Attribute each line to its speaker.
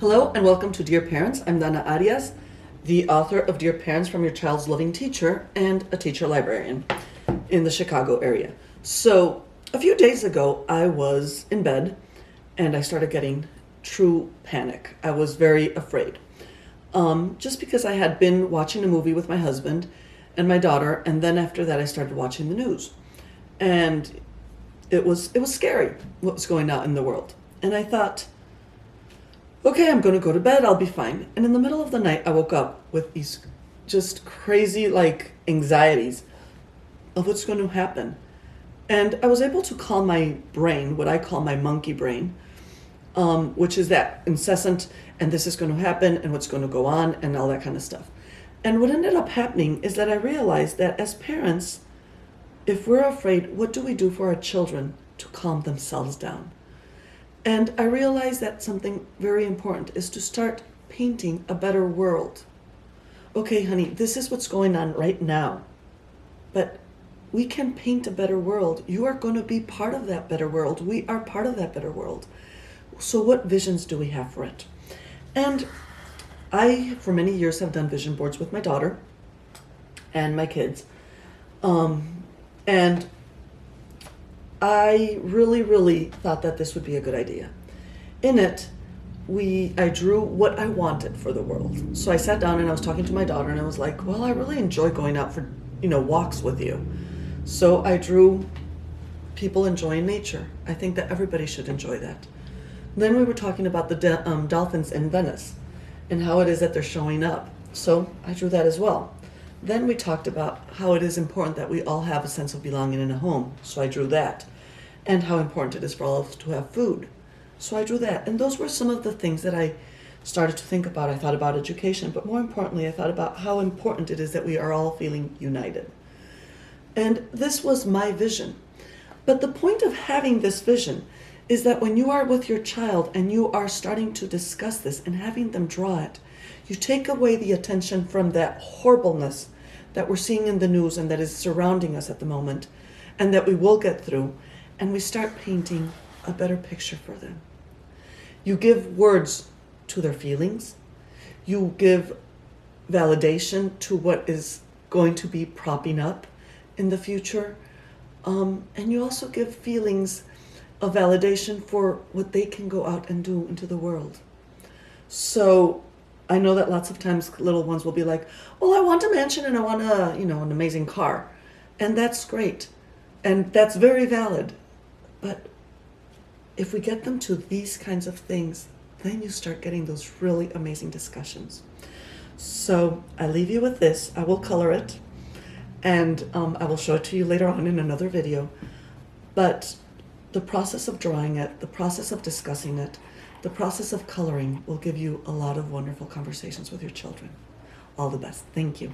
Speaker 1: Hello and welcome to Dear Parents. I'm Dana Arias, the author of Dear Parents from Your Child's Loving Teacher and a teacher librarian in the Chicago area. So a few days ago, I was in bed and I started getting true panic. I was very afraid. Just because I had been watching a movie with my husband and my daughter, and then after that I started watching the news. And it was scary what was going on in the world. And I thought, okay, I'm going to go to bed, I'll be fine. And in the middle of the night, I woke up with these just crazy, anxieties of what's going to happen. And I was able to calm my brain, what I call my monkey brain, which is that incessant, and this is going to happen, and what's going to go on, and all that kind of stuff. And what ended up happening is that I realized that as parents, if we're afraid, what do we do for our children to calm themselves down? And I realized that something very important is to start painting a better world. Okay, honey, this is what's going on right now. But we can paint a better world. You are going to be part of that better world. We are part of that better world. So what visions do we have for it? And I, for many years, have done vision boards with my daughter and my kids. And I really thought that this would be a good idea. In it, I drew what I wanted for the world. So I sat down and I was talking to my daughter and I was like, well, I really enjoy going out for, walks with you. So I drew people enjoying nature. I think that everybody should enjoy that. Then we were talking about the dolphins in Venice and how it is that they're showing up. So I drew that as well. Then we talked about how it is important that we all have a sense of belonging in a home. So I drew that. And how important it is for all of us to have food. So I drew that. And those were some of the things that I started to think about. I thought about education, but more importantly, I thought about how important it is that we are all feeling united. And this was my vision. But the point of having this vision is that when you are with your child and you are starting to discuss this and having them draw it, you take away the attention from that horribleness that we're seeing in the news and that is surrounding us at the moment and that we will get through, and we start painting a better picture for them. You give words to their feelings. You give validation to what is going to be propping up in the future. And you also give feelings of validation for what they can go out and do into the world. So I know that lots of times little ones will be like, well, I want a mansion and I want an amazing car. And that's great. And that's very valid. But if we get them to these kinds of things, then you start getting those really amazing discussions. So I leave you with this. I will color it. And I will show it to you later on in another video. But the process of drawing it, the process of discussing it, the process of coloring will give you a lot of wonderful conversations with your children. All the best. Thank you.